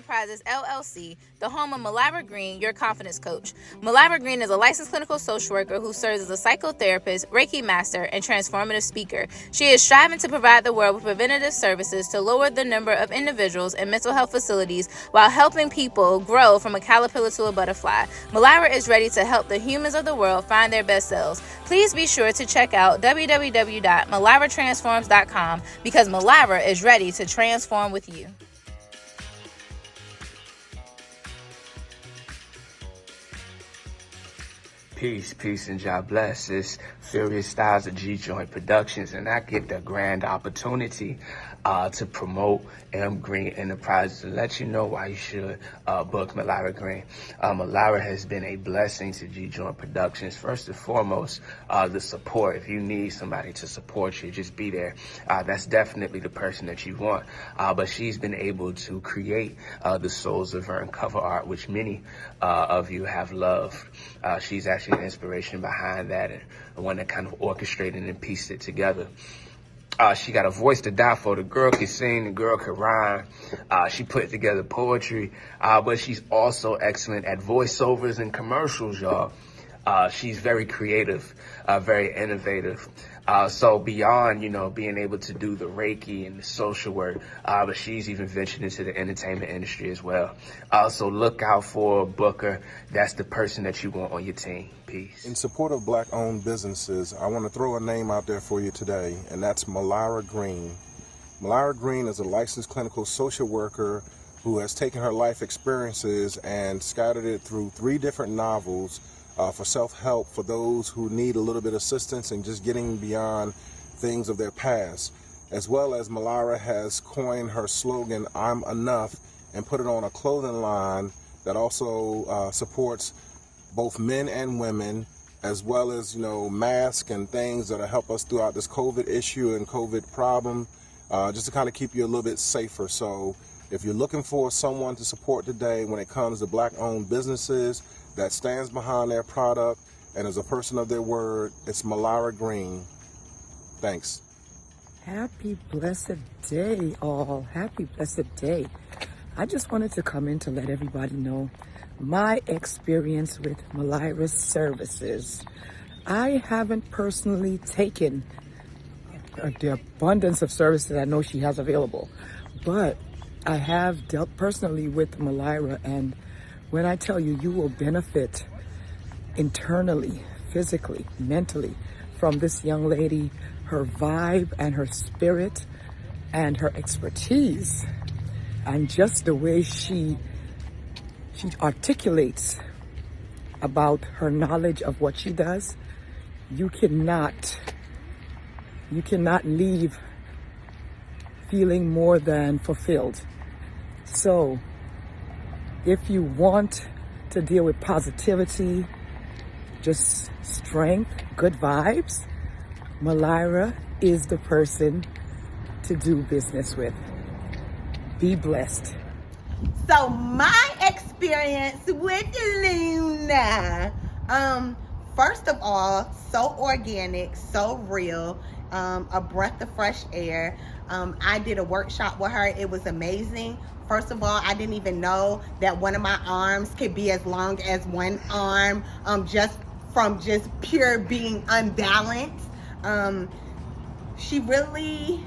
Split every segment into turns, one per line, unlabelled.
Enterprises, LLC, the home of Mylira Green, your confidence coach. Mylira Green is a licensed clinical social worker who serves as a psychotherapist, Reiki master, and transformative speaker. She is striving to provide the world with preventative services to lower the number of individuals in mental health facilities while helping people grow from a caterpillar to a butterfly. Mylira is ready to help the humans of the world find their best selves. Please be sure to check out www.myliratransforms.com because Mylira is ready to transform with you.
Peace, and God bless. It's Furious Styles of G-Joint Productions, and I get the grand opportunity to promote M Green Enterprises and let you know why you should book Mylira Green. Mylira has been a blessing to G-Joint Productions. First and foremost, the support. If you need somebody to support you, just be there. That's definitely the person that you want. But she's been able to create the Souls of Vern cover art, which many of you have loved. She's actually an inspiration behind that and the one that kind of orchestrated and pieced it together. She got a voice to die for. The girl can sing, the girl can rhyme. She put together poetry, but she's also excellent at voiceovers and commercials, y'all. She's very creative, very innovative. So beyond, being able to do the Reiki and the social work, but she's even ventured into the entertainment industry as well. So look out for Booker. That's the person that you want on your team. Peace.
In support of Black-owned businesses, I want to throw a name out there for you today, and that's Mylira Green. Mylira Green is a licensed clinical social worker who has taken her life experiences and scattered it through 3 different novels for self-help for those who need a little bit of assistance in just getting beyond things of their past. As well as Mylira has coined her slogan, "I'm Enough," and put it on a clothing line that also supports both men and women, as well as, masks and things that'll help us throughout this COVID issue and COVID problem, just to kind of keep you a little bit safer. So if you're looking for someone to support today when it comes to Black-owned businesses that stands behind their product and is a person of their word, it's Mylira Green. Thanks.
Happy blessed day, all. Happy blessed day. I just wanted to come in to let everybody know my experience with Mylira's services. I haven't personally taken the abundance of services I know she has available, but I have dealt personally with Mylira, and when I tell you, you will benefit internally, physically, mentally from this young lady, her vibe and her spirit and her expertise, and just the way she articulates about her knowledge of what she does. You cannot leave feeling more than fulfilled. So if you want to deal with positivity, just strength, good vibes, Mylira is the person to do business with. Be blessed.
So my experience with Luna, first of all, so organic, so real, a breath of fresh air. I did a workshop with her. It was amazing. First of all, I didn't even know that one of my arms could be as long as one arm, just from just pure being unbalanced. She really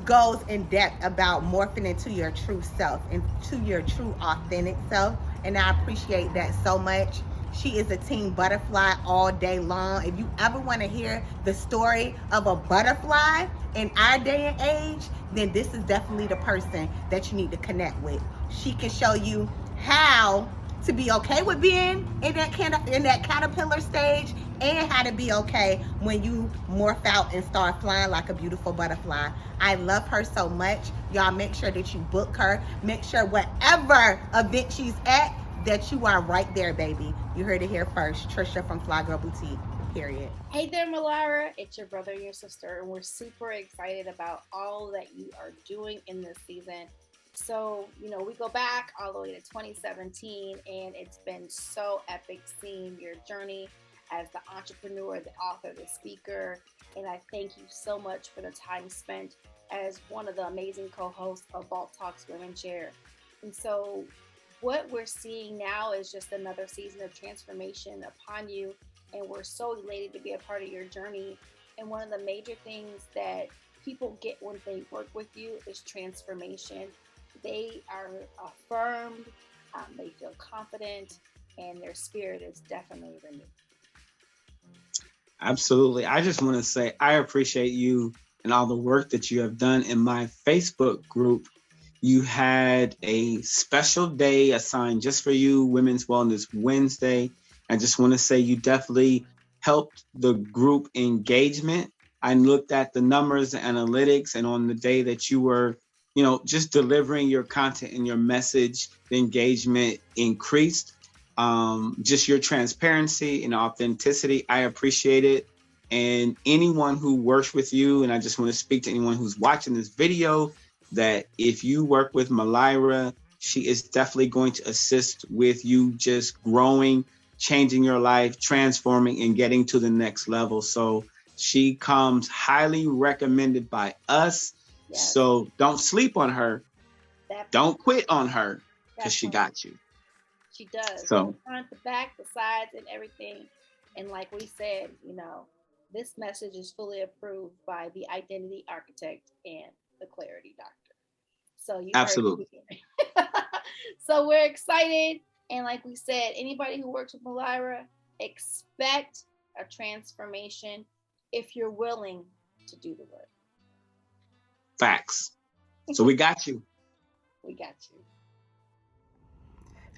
goes in depth about morphing into your true self, into your true authentic self, and I appreciate that so much. She is a team butterfly all day long. If you ever want to hear the story of a butterfly in our day and age, then this is definitely the person that you need to connect with. She can show you how to be okay with being in that caterpillar stage, and how to be okay when you morph out and start flying like a beautiful butterfly. I love her so much. Y'all make sure that you book her. Make sure whatever event she's at, that you are right there, baby. You heard it here first. Trisha from Fly Girl Boutique, period.
Hey there, Mylira. It's your brother and your sister, and we're super excited about all that you are doing in this season. So, we go back all the way to 2017, and it's been so epic seeing your journey as the entrepreneur, the author, the speaker. And I thank you so much for the time spent as one of the amazing co-hosts of Vault Talks Women Share. And so what we're seeing now is just another season of transformation upon you. And we're so elated to be a part of your journey. And one of the major things that people get when they work with you is transformation. They are affirmed, they feel confident, and their spirit is definitely renewed.
Absolutely. I just want to say I appreciate you and all the work that you have done in my Facebook group. You had a special day assigned just for you, Women's Wellness Wednesday. I just want to say you definitely helped the group engagement. I looked at the numbers, the analytics, and on the day that you were, just delivering your content and your message, the engagement increased. Just your transparency and authenticity, I appreciate it. And anyone who works with you, and I just want to speak to anyone who's watching this video, that if you work with Mylira, she is definitely going to assist with you just growing, changing your life, transforming, and getting to the next level. So she comes highly recommended by us. Yes. So don't sleep on her. Don't quit on her, because she got you.
She does.
So
the front, the back, the sides, and everything. And like we said, this message is fully approved by the identity architect and the clarity doctor. So you
absolutely.
So we're excited. And like we said, anybody who works with Mylira, expect a transformation if you're willing to do the work.
Facts. So we got you.
We got you.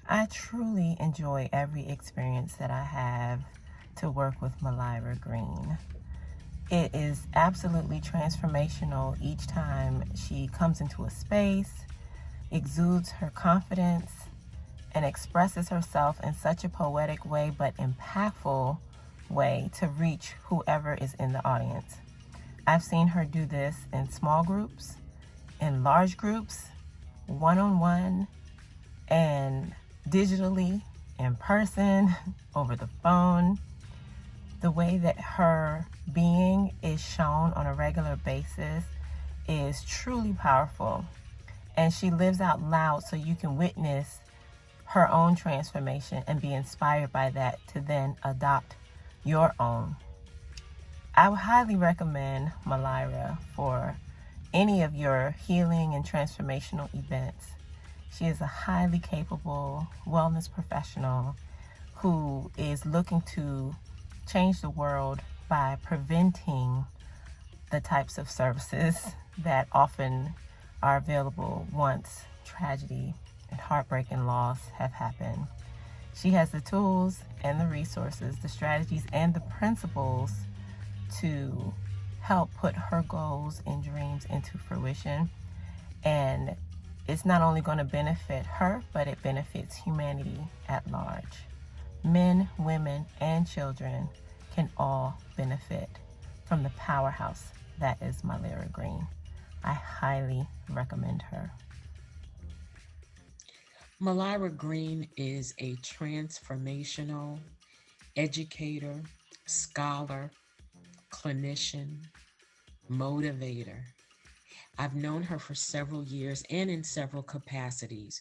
I truly enjoy every experience that I have to work with Mylira Green. It is absolutely transformational each time she comes into a space, exudes her confidence, and expresses herself in such a poetic way but impactful way to reach whoever is in the audience. I've seen her do this in small groups, in large groups, one-on-one, and digitally, in person, over the phone. The way that her being is shown on a regular basis is truly powerful. And she lives out loud so you can witness her own transformation and be inspired by that to then adopt your own. I would highly recommend Mylira for any of your healing and transformational events. She is a highly capable wellness professional who is looking to change the world by preventing the types of services that often are available once tragedy and heartbreak and loss have happened. She has the tools and the resources, the strategies and the principles to help put her goals and dreams into fruition. And it's not only going to benefit her, but it benefits humanity at large. Men, women, and children can all benefit from the powerhouse that is Mylira Green. I highly recommend her.
Mylira Green is a transformational educator, scholar, clinician, motivator. I've known her for several years and in several capacities.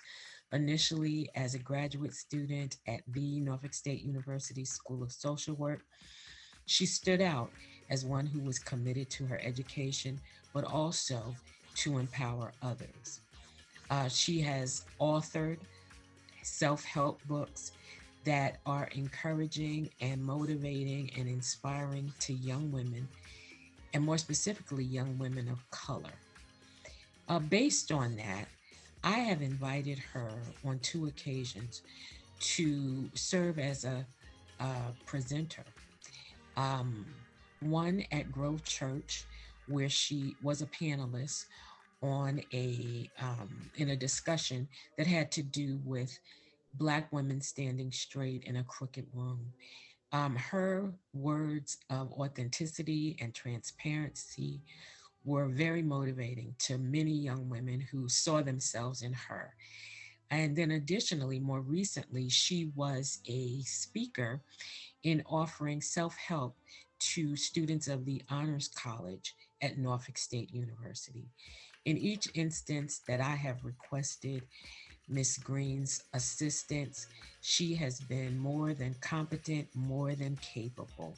Initially as a graduate student at the Norfolk State University School of Social Work, she stood out as one who was committed to her education, but also to empower others. She has authored self-help books that are encouraging and motivating and inspiring to young women, and more specifically, young women of color. Based on that, I have invited her on 2 occasions to serve as a presenter. One at Grove Church, where she was a panelist on in a discussion that had to do with Black women standing straight in a crooked room. Her words of authenticity and transparency were very motivating to many young women who saw themselves in her. And then additionally, more recently, she was a speaker in offering self-help to students of the Honors College at Norfolk State University. In each instance that I have requested Miss Green's assistance. She has been more than competent, more than capable.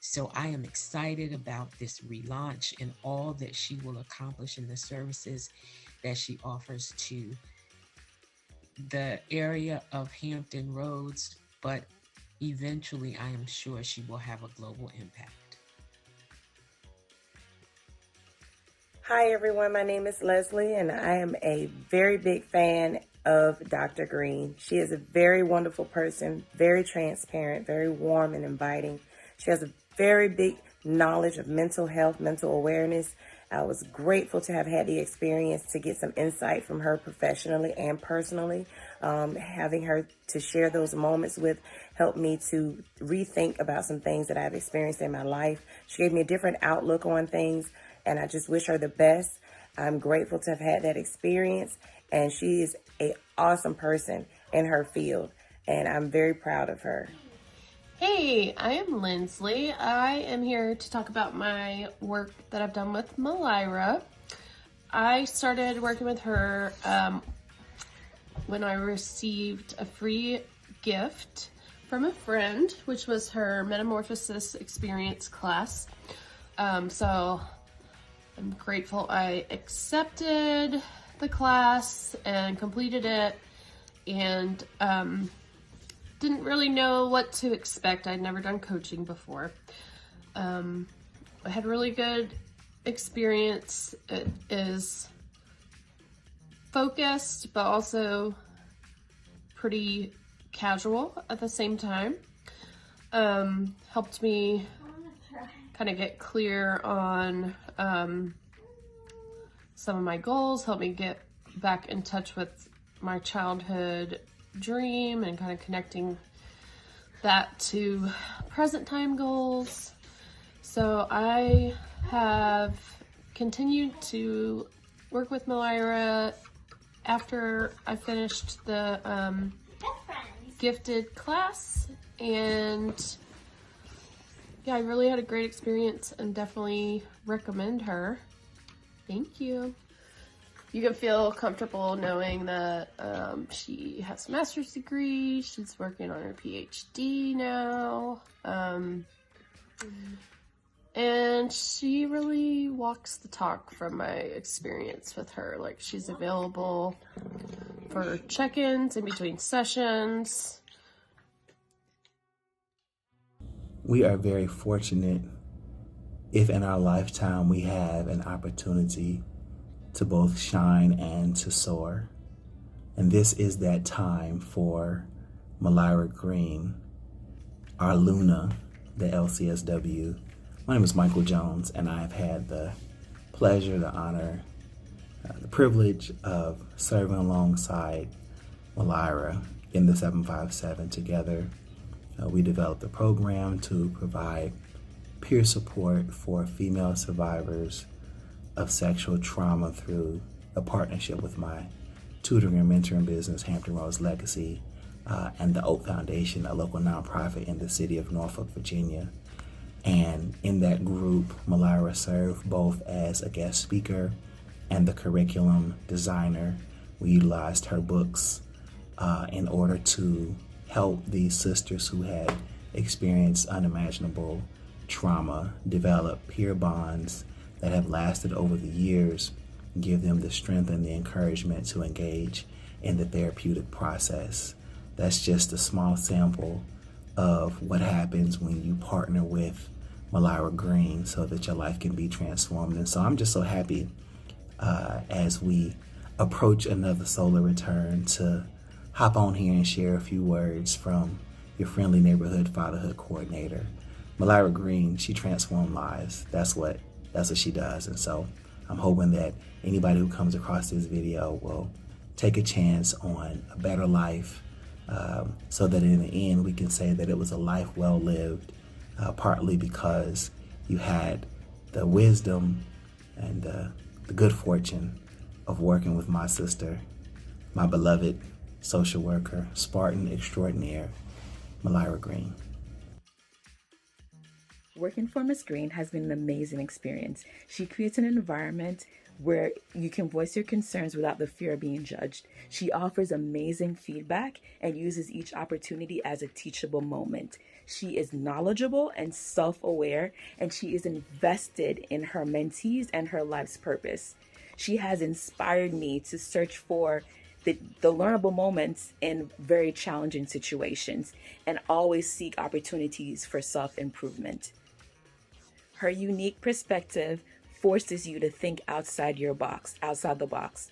So I am excited about this relaunch and all that she will accomplish in the services that she offers to the area of Hampton Roads, but eventually I am sure she will have a global impact.
Hi everyone, my name is Leslie and I am a very big fan of Dr. Green. She is a very wonderful person, very transparent, very warm and inviting. She has a very big knowledge of mental health, mental awareness. I was grateful to have had the experience to get some insight from her professionally and personally. Having her to share those moments with helped me to rethink about some things that I've experienced in my life. She gave me a different outlook on things, and I just wish her the best. I'm grateful to have had that experience, and she is an awesome person in her field, and I'm very proud of her.
Hey, I am Lindsley. I am here to talk about my work that I've done with Mylira. I started working with her when I received a free gift from a friend, which was her Metamorphosis Experience class. So I'm grateful I accepted the class and completed it, and didn't really know what to expect. I'd never done coaching before. I had really good experience. It is focused, but also pretty casual at the same time. Helped me kind of get clear on some of my goals, helped me get back in touch with my childhood dream and kind of connecting that to present time goals. So I have continued to work with Mylira after I finished the gifted class, and yeah, I really had a great experience and definitely recommend her. Thank you. You can feel comfortable knowing that she has a master's degree. She's working on her PhD now. And she really walks the talk from my experience with her. Like, she's available for check-ins in between sessions.
We are very fortunate if in our lifetime we have an opportunity to both shine and to soar. And this is that time for Mylira Green, our Luna, the LCSW. My name is Michael Jones, and I've had the pleasure, the honor, the privilege of serving alongside Mylira in the 757 together. We developed a program to provide peer support for female survivors of sexual trauma through a partnership with my tutoring and mentoring business, Hampton Roads Legacy, and the Oak Foundation, a local nonprofit in the city of Norfolk, Virginia. And in that group, Mylira served both as a guest speaker and the curriculum designer. We utilized her books in order to help these sisters who had experienced unimaginable trauma develop peer bonds that have lasted over the years, give them the strength and the encouragement to engage in the therapeutic process. That's just a small sample of what happens when you partner with Mylira Green so that your life can be transformed. And so I'm just so happy as we approach another solar return to hop on here and share a few words from your friendly neighborhood fatherhood coordinator. Mylira Green, she transformed lives. That's what she does. And so I'm hoping that anybody who comes across this video will take a chance on a better life, so that in the end we can say that it was a life well lived, partly because you had the wisdom and the good fortune of working with my sister, my beloved social worker, Spartan extraordinaire, Mylira Green.
Working for Ms. Green has been an amazing experience. She creates an environment where you can voice your concerns without the fear of being judged. She offers amazing feedback and uses each opportunity as a teachable moment. She is knowledgeable and self-aware, and she is invested in her mentees and her life's purpose. She has inspired me to search for the learnable moments in very challenging situations and always seek opportunities for self-improvement. Her unique perspective forces you to think outside the box.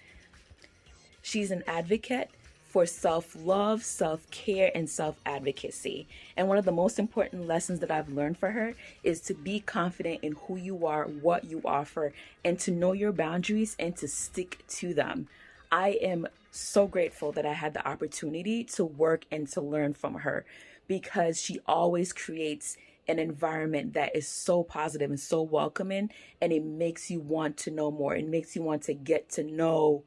She's an advocate for self-love, self-care, and self-advocacy. And one of the most important lessons that I've learned for her is to be confident in who you are, what you offer, and to know your boundaries and to stick to them. I am so grateful that I had the opportunity to work and to learn from her, because she always creates an environment that is so positive and so welcoming, and it makes you want to know more. It makes you want to get to know,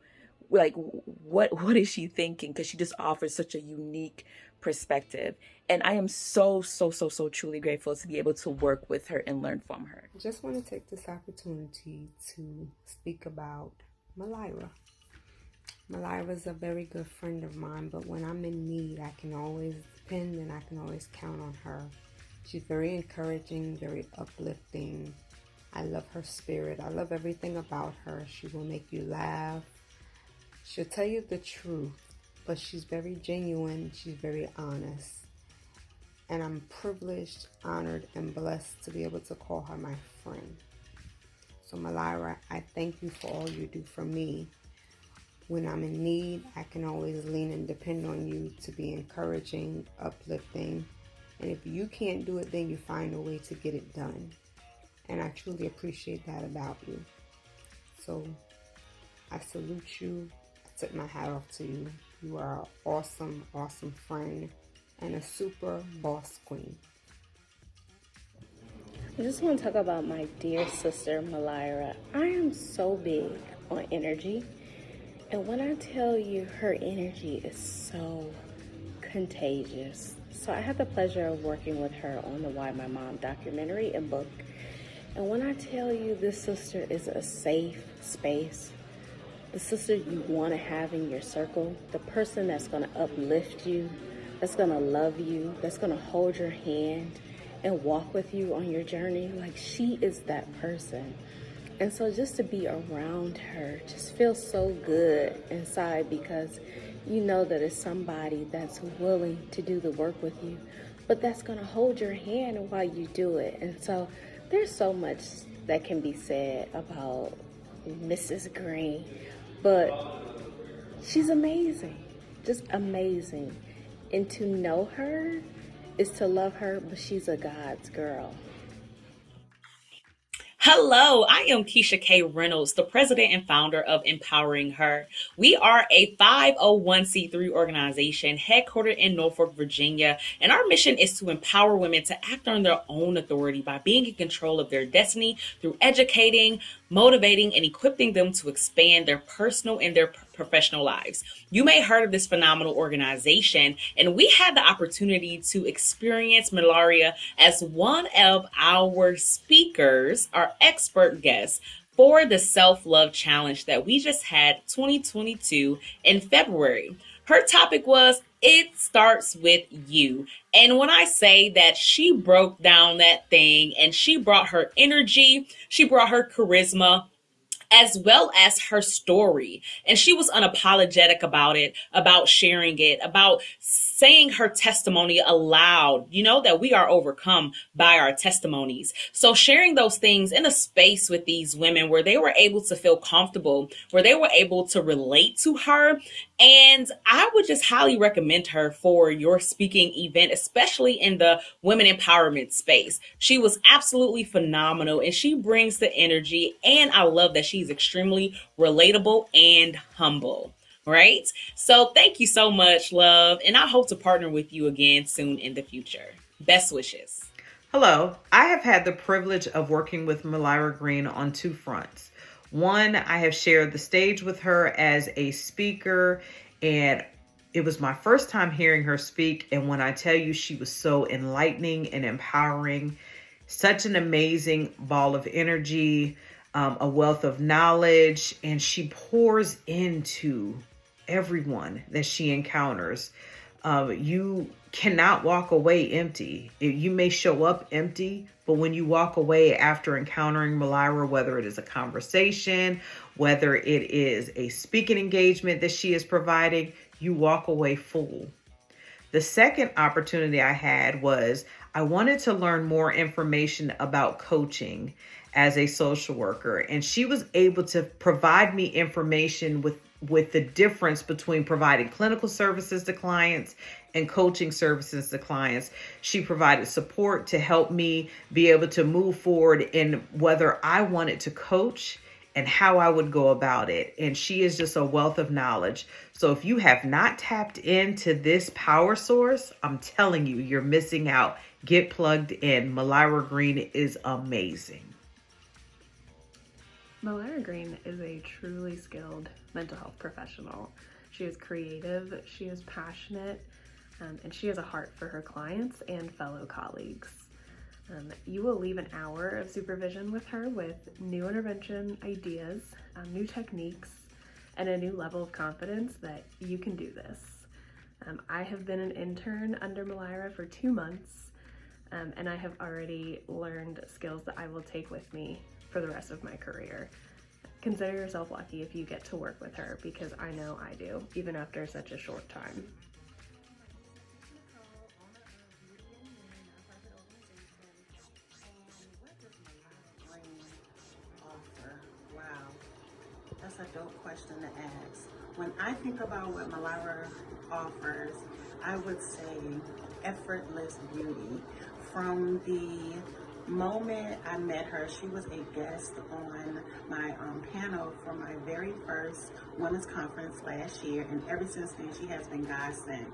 like, what is she thinking, because she just offers such a unique perspective. And I am so truly grateful to be able to work with her and learn from her.
I just want to take this opportunity to speak about Mylira. Mylira is a very good friend of mine, but when I'm in need, I can always depend and I can always count on her. She's very encouraging, very uplifting. I love her spirit. I love everything about her. She will make you laugh. She'll tell you the truth, but she's very genuine. She's very honest. And I'm privileged, honored, and blessed to be able to call her my friend. So Mylira, I thank you for all you do for me. When I'm in need, I can always lean and depend on you to be encouraging, uplifting. And if you can't do it, then you find a way to get it done. And I truly appreciate that about you. So I salute you. I tip my hat off to you. You are an awesome, awesome friend and a super boss queen.
I just want to talk about my dear sister, Mylira. I am so big on energy. And when I tell you, her energy is so contagious. So I had the pleasure of working with her on the Why My Mom documentary and book. And when I tell you, this sister is a safe space, the sister you want to have in your circle, the person that's going to uplift you, that's going to love you, that's going to hold your hand and walk with you on your journey. Like, she is that person. And so just to be around her just feels so good inside, because you know that it's somebody that's willing to do the work with you, but that's going to hold your hand while you do it. And so there's so much that can be said about Mrs. Green, but she's amazing, just amazing. And to know her is to love her, but she's a God's girl.
Hello, I am Keisha K. Reynolds, the president and founder of Empowering Her. We are a 501c3 organization headquartered in Norfolk, Virginia, and our mission is to empower women to act on their own authority by being in control of their destiny through educating, motivating, and equipping them to expand their personal and their professional lives. You may have heard of this phenomenal organization, and we had the opportunity to experience Mylira as one of our speakers, our expert guests, for the Self-Love Challenge that we just had 2022 in February. Her topic was, it starts with you. And when I say that she broke down that thing and she brought her energy, she brought her charisma, as well as her story. And she was unapologetic about it, about sharing it, about saying her testimony aloud. You know that we are overcome by our testimonies. So sharing those things in a space with these women where they were able to feel comfortable, where they were able to relate to her. And I would just highly recommend her for your speaking event, especially in the women empowerment space. She was absolutely phenomenal, and she brings the energy. And I love that she's extremely relatable and humble. Right? So thank you so much, love. And I hope to partner with you again soon in the future. Best wishes.
Hello. I have had the privilege of working with Mylira Green on two fronts. One, I have shared the stage with her as a speaker, and it was my first time hearing her speak. And when I tell you, she was so enlightening and empowering, such an amazing ball of energy, a wealth of knowledge, and she pours into everyone that she encounters. You cannot walk away empty. You may show up empty, but when you walk away after encountering Mylira, whether it is a conversation, whether it is a speaking engagement that she is providing, you walk away full. The second opportunity I had was I wanted to learn more information about coaching as a social worker, and she was able to provide me information with the difference between providing clinical services to clients and coaching services to clients. She provided support to help me be able to move forward in whether I wanted to coach and how I would go about it. And she is just a wealth of knowledge. So if you have not tapped into this power source, I'm telling you, you're missing out. Get plugged in. Mylira Green is amazing.
Mylira Green is a truly skilled mental health professional. She is creative, she is passionate, and she has a heart for her clients and fellow colleagues. You will leave an hour of supervision with her with new intervention ideas, new techniques, and a new level of confidence that you can do this. I have been an intern under Mylira for 2 months, and I have already learned skills that I will take with me for the rest of my career. Consider yourself lucky if you get to work with her, because I know I do, even after such a short time.
Wow, that's a dope question to ask. When I think about what Mylira offers, I would say effortless beauty. From the moment I met her, she was a guest on my panel for my very first women's conference last year, and ever since then she has been God sent.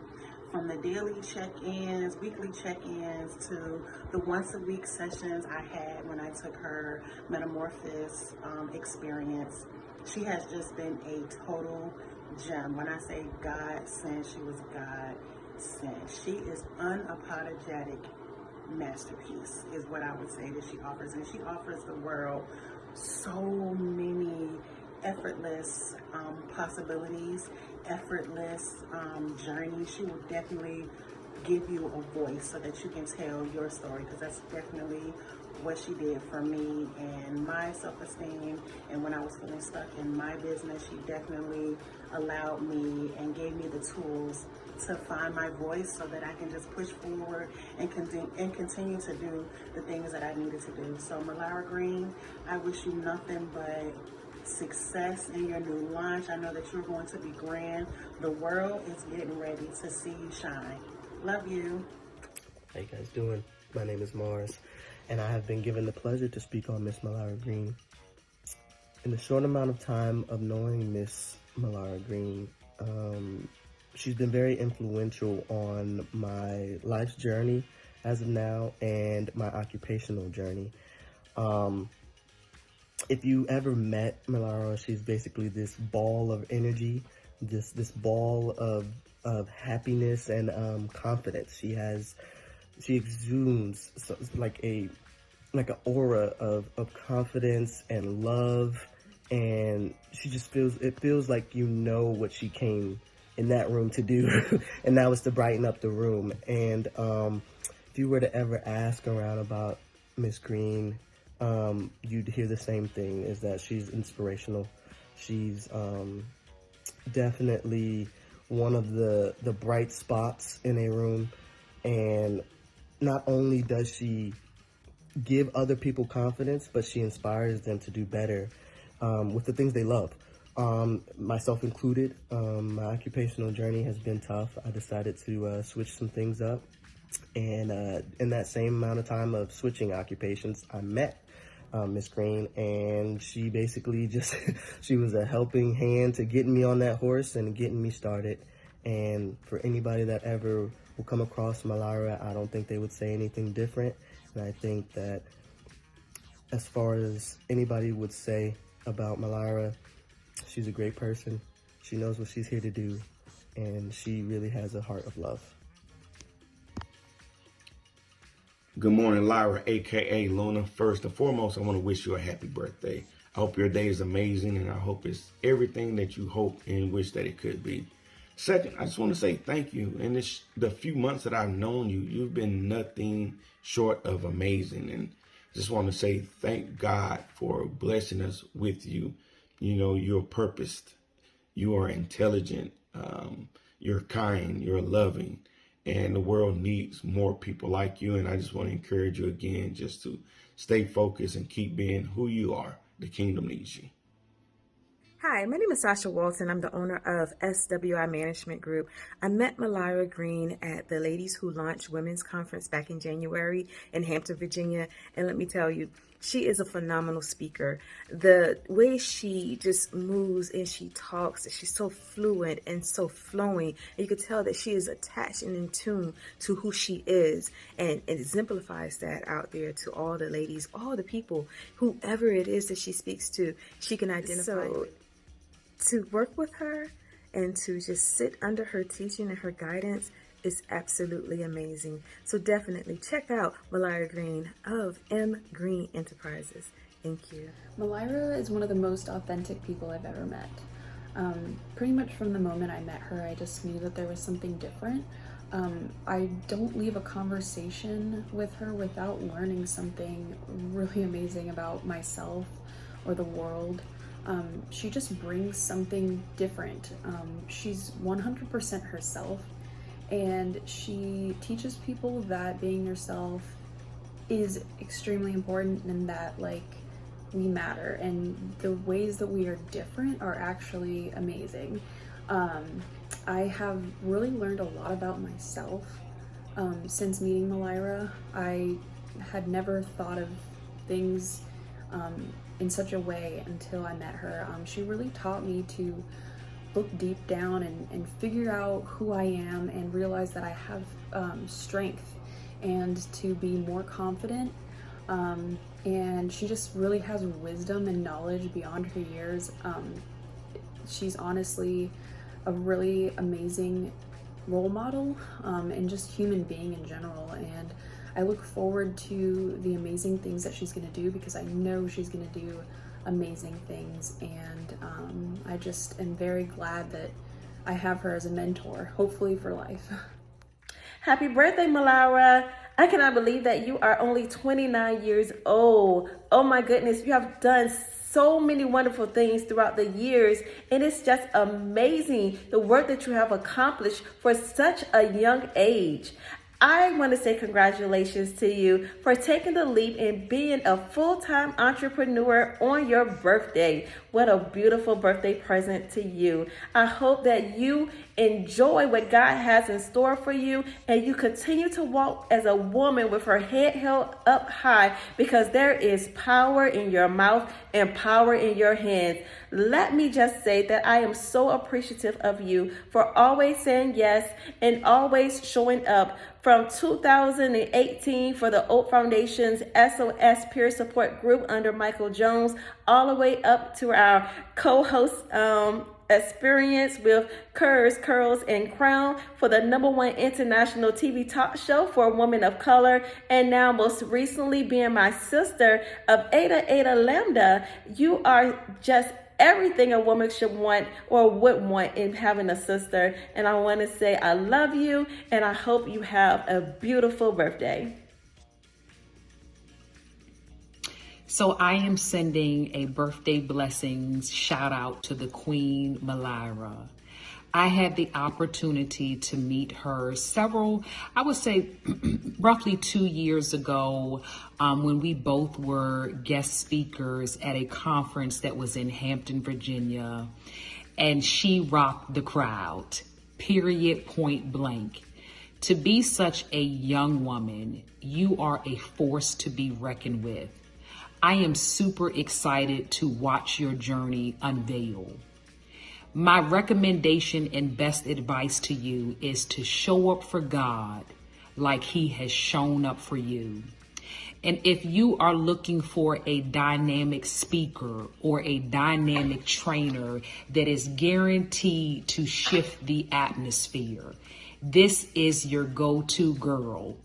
From the daily check-ins, weekly check-ins, to the once-a-week sessions I had when I took her Metamorphosis experience, she has just been a total gem. When I say God sent, she was God sent. She is unapologetic masterpiece is what I would say that she offers, and she offers the world so many effortless possibilities, effortless journeys. She will definitely give you a voice so that you can tell your story, because that's definitely what she did for me and my self-esteem. And when I was feeling stuck in my business, she definitely allowed me and gave me the tools to find my voice so that I can just push forward and continue to do the things that I needed to do. So Mylira Green, I wish you nothing but success in your new launch. I know that you're going to be grand. The world is getting ready to see you shine. Love you.
How you guys doing? My name is Mars, and I have been given the pleasure to speak on Miss Mylira Green. In the short amount of time of knowing Miss Mylira Green, she's been very influential on my life's journey as of now and my occupational journey. If you ever met Mylira, she's basically this ball of energy, this ball of happiness and confidence. She exudes like an aura of confidence and love, and it feels like you know what she came in that room to do, and that was to brighten up the room. And if you were to ever ask around about Miss Green, you'd hear the same thing, is that she's inspirational. She's definitely one of the bright spots in a room, and not only does she give other people confidence, but she inspires them to do better with the things they love. Myself included, my occupational journey has been tough. I decided to switch some things up, and in that same amount of time of switching occupations, I met Miss Green, and she basically she was a helping hand to getting me on that horse and getting me started. And for anybody that ever will come across Mylira, I don't think they would say anything different. And I think that as far as anybody would say about Mylira, she's a great person. She knows what she's here to do, and she really has a heart of love.
Good morning, Lyra, aka Luna. First and foremost, I want to wish you a happy birthday. I hope your day is amazing, and I hope it's everything that you hope and wish that it could be. Second, I just want to say thank you. In the few months that I've known you, you've been nothing short of amazing, and just want to say thank God for blessing us with you. You know, you're purposed, you are intelligent, you're kind, you're loving, and the world needs more people like you. And I just want to encourage you again just to stay focused and keep being who you are. The kingdom needs you.
Hi, my name is Sasha Walton. I'm the owner of SWI Management Group. I met Mylira Green at the Ladies Who Launch Women's Conference back in January in Hampton, Virginia. And let me tell you, she is a phenomenal speaker. The way she just moves and she talks, she's so fluent and so flowing. And you could tell that she is attached and in tune to who she is. And it exemplifies that out there to all the ladies, all the people, whoever it is that she speaks to, she can identify. So, to work with her and to just sit under her teaching and her guidance is absolutely amazing. So definitely check out Mylira Green of M Green Enterprises. Thank you.
Mylira is one of the most authentic people I've ever met. Pretty much from the moment I met her, I just knew that there was something different. I don't leave a conversation with her without learning something really amazing about myself or the world. She just brings something different. She's 100% herself, and she teaches people that being yourself is extremely important and that like we matter, and the ways that we are different are actually amazing. I have really learned a lot about myself since meeting Mylira. I had never thought of things in such a way until I met her. She really taught me to look deep down and figure out who I am and realize that I have strength and to be more confident. And she just really has wisdom and knowledge beyond her years. She's honestly a really amazing role model and just human being in general. And I look forward to the amazing things that she's going to do, because I know she's going to do amazing things. And I just am very glad that I have her as a mentor, hopefully for life.
Happy birthday, Mylira. I cannot believe that you are only 29 years old. Oh my goodness, you have done so many wonderful things throughout the years, and it's just amazing the work that you have accomplished for such a young age. I want to say congratulations to you for taking the leap and being a full-time entrepreneur on your birthday. What a beautiful birthday present to you. I hope that you enjoy what God has in store for you, and you continue to walk as a woman with her head held up high, because there is power in your mouth and power in your hands. Let me just say that I am so appreciative of you for always saying yes and always showing up. From 2018 for the Oak Foundation's SOS Peer Support Group under Michael Jones, all the way up to our co-host experience with Curls and Crown for the #1 international TV talk show for women of color, and now most recently being my sister of Eta Lambda. You are just everything a woman should want or would want in having a sister. And I want to say I love you, and I hope you have a beautiful birthday.
So I am sending a birthday blessings shout out to the Queen Mylira. I had the opportunity to meet her I would say roughly 2 years ago, when we both were guest speakers at a conference that was in Hampton, Virginia, and she rocked the crowd, period, point blank. To be such a young woman, you are a force to be reckoned with. I am super excited to watch your journey unveil. My recommendation and best advice to you is to show up for God like He has shown up for you. And if you are looking for a dynamic speaker or a dynamic trainer that is guaranteed to shift the atmosphere, this is your go-to girl.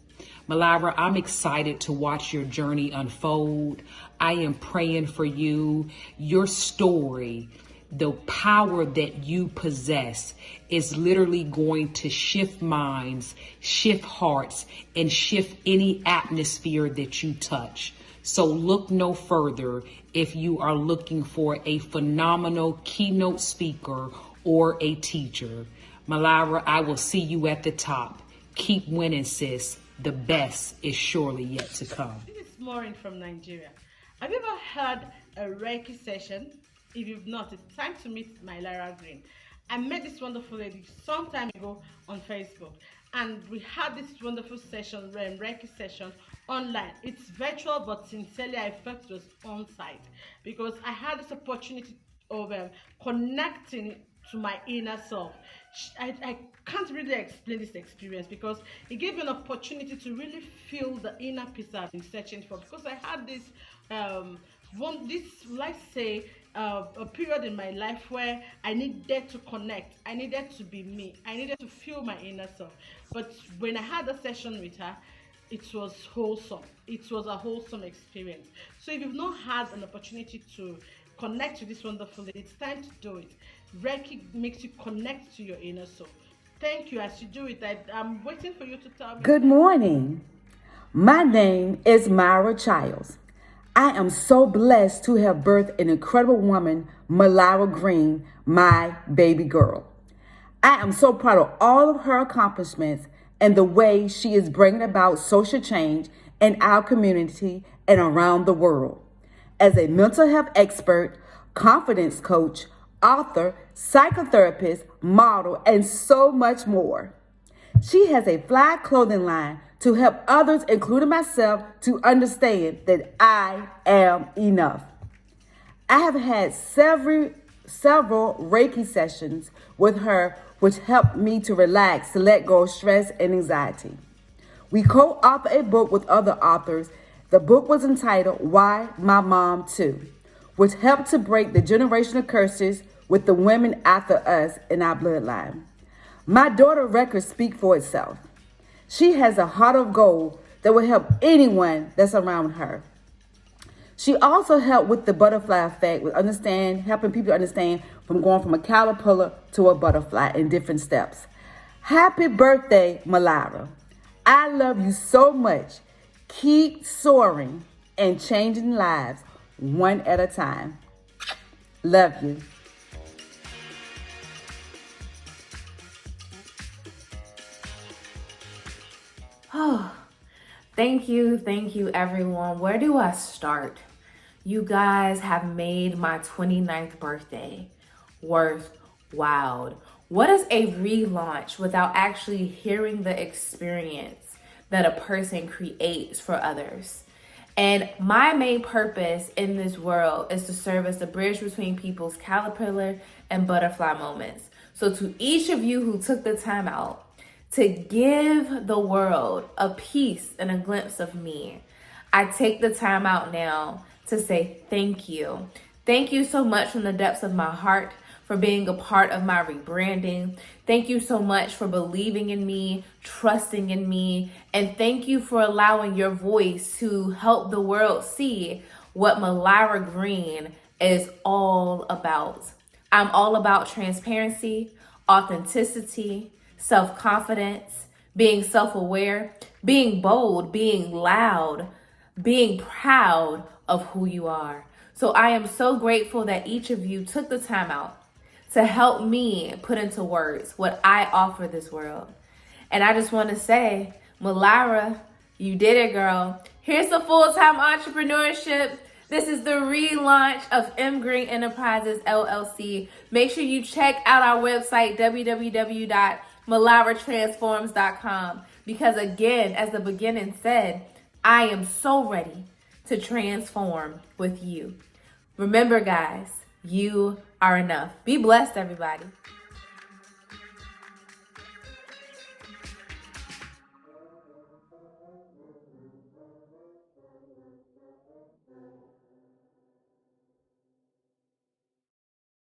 Mylira, I'm excited to watch your journey unfold. I am praying for you. Your story, the power that you possess is literally going to shift minds, shift hearts, and shift any atmosphere that you touch. So look no further if you are looking for a phenomenal keynote speaker or a teacher. Mylira, I will see you at the top. Keep winning, sis. The best is surely yet to come.
This is Maureen from Nigeria. Have you ever had a Reiki session? If you've not, it's time to meet Mylira Green. I met this wonderful lady some time ago on Facebook, and we had this wonderful session, Reiki session, online. It's virtual, but sincerely I felt it was on site because I had this opportunity of connecting to my inner self. I can't really explain this experience because it gave me an opportunity to really feel the inner peace I've been searching for, because I had this let's say a period in my life where I needed to connect, I needed to be me, I needed to feel my inner self. But when I had a session with her, it was wholesome. It was a wholesome experience. So if you've not had an opportunity to connect to this wonderful lady, it's time to do it. Reiki makes you connect to your inner soul. Thank you. As you do it, I'm waiting for you to tell me.
Good morning. My name is Myra Childs. I am so blessed to have birthed an incredible woman, Mylira Green, my baby girl. I am so proud of all of her accomplishments and the way she is bringing about social change in our community and around the world. As a mental health expert, confidence coach, author, psychotherapist, model, and so much more. She has a fly clothing line to help others, including myself, to understand that I am enough. I have had several Reiki sessions with her, which helped me to relax, to let go of stress and anxiety. We co-authored a book with other authors. The book was entitled Why My Mom Too, which helped to break the generational curses with the women after us in our bloodline. My daughter's records speak for itself. She has a heart of gold that will help anyone that's around her. She also helped with the butterfly effect, with helping people understand from going from a caterpillar to a butterfly in different steps. Happy birthday, Mylira. I love you so much. Keep soaring and changing lives one at a time. Love you.
Oh, thank you everyone. Where do I start? You guys have made my 29th birthday worthwhile. What is a relaunch without actually hearing the experience that a person creates for others? And my main purpose in this world is to serve as the bridge between people's caterpillar and butterfly moments. So to each of you who took the time out to give the world a piece and a glimpse of me, I take the time out now to say thank you. Thank you so much from the depths of my heart for being a part of my rebranding. Thank you so much for believing in me, trusting in me, and thank you for allowing your voice to help the world see what Mylira Green is all about. I'm all about transparency, authenticity, self-confidence, being self-aware, being bold, being loud, being proud of who you are. So I am so grateful that each of you took the time out to help me put into words what I offer this world. And I just want to say, Mylira, you did it, girl. Here's the full-time entrepreneurship. This is the relaunch of M Green Enterprises, LLC. Make sure you check out our website, www.myliratransforms.com. Because again, as the beginning said, I am so ready to transform with you. Remember, guys, you are enough. Be blessed, everybody.